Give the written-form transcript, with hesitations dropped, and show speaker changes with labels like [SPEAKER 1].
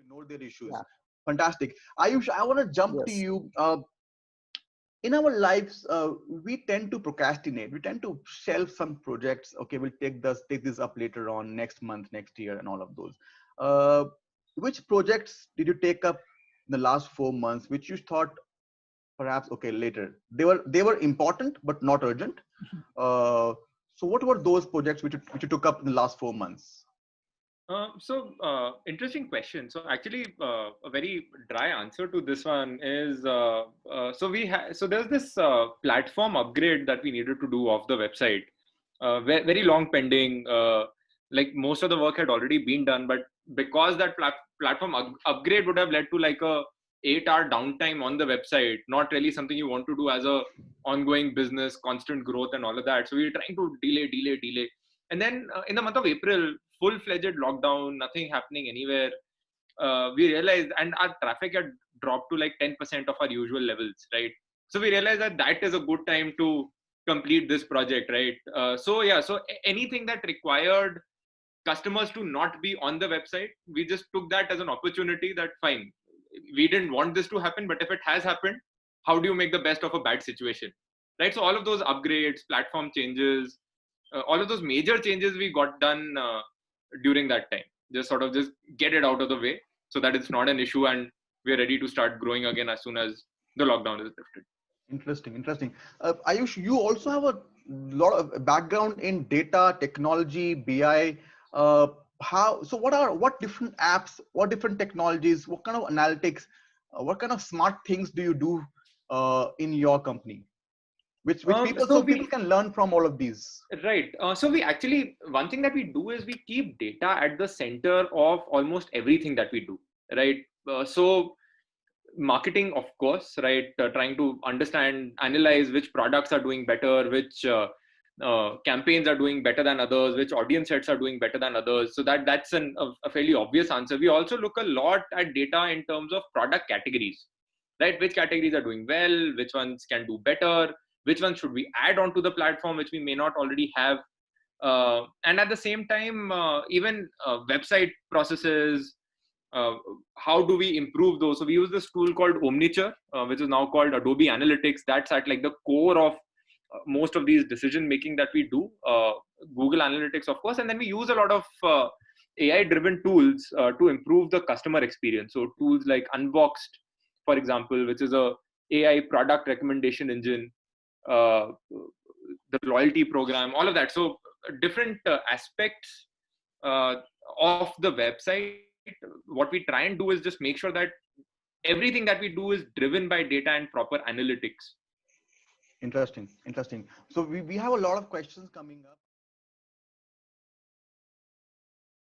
[SPEAKER 1] know their issues.
[SPEAKER 2] Yeah.
[SPEAKER 1] Fantastic. Ayush, I want to jump to
[SPEAKER 2] Yes.
[SPEAKER 1] you. In our lives, we tend to procrastinate. We tend to shelve some projects. Okay, we'll take this up later on, next month, next year, and all of those. Uh, which projects did you take up in the last 4 months, which you thought perhaps okay later? They were important but not urgent. Uh, so what were those projects which you took up in the last 4 months?
[SPEAKER 3] Interesting question. So actually, a very dry answer to this one is so there's this platform upgrade that we needed to do of the website, very long pending. Like most of the work had already been done, but because that platform upgrade would have led to like a 8-hour downtime on the website, not really something you want to do as a ongoing business, constant growth and all of that. So we were trying to delay. And then in the month of April, full-fledged lockdown, nothing happening anywhere. We realized, and our traffic had dropped to like 10% of our usual levels, right? So we realized that that is a good time to complete this project, right? So anything that required customers to not be on the website, we just took that as an opportunity that fine, we didn't want this to happen, but if it has happened, how do you make the best of a bad situation, right? So all of those upgrades, platform changes, all of those major changes we got done during that time, just get it out of the way so that it's not an issue and we're ready to start growing again as soon as the lockdown is lifted.
[SPEAKER 1] Interesting. Ayush, you also have a lot of background in data, technology, BI. What different apps, what different technologies, what kind of analytics, what kind of smart things do you do in your company? Which people
[SPEAKER 3] so
[SPEAKER 1] so
[SPEAKER 3] we
[SPEAKER 1] people can learn from all of these.
[SPEAKER 3] Right. So we actually, one thing that we do is we keep data at the center of almost everything that we do, right? So marketing, of course, right? Trying to understand, analyze which products are doing better, which campaigns are doing better than others, which audience sets are doing better than others. So that's a fairly obvious answer. We also look a lot at data in terms of product categories, right? Which categories are doing well, which ones can do better, which ones should we add onto the platform, which we may not already have. And at the same time, even website processes, uh, how do we improve those? So we use this tool called Omniture, which is now called Adobe Analytics. That's at like the core of most of these decision making that we do. Google Analytics, of course, and then we use a lot of AI driven tools to improve the customer experience. So tools like Unboxed, for example, which is a AI product recommendation engine, the loyalty program, all of that. So different aspects uh, of the website. What we try and do is just make sure that everything that we do is driven by data and proper analytics.
[SPEAKER 1] Interesting. So we have a lot of questions coming up.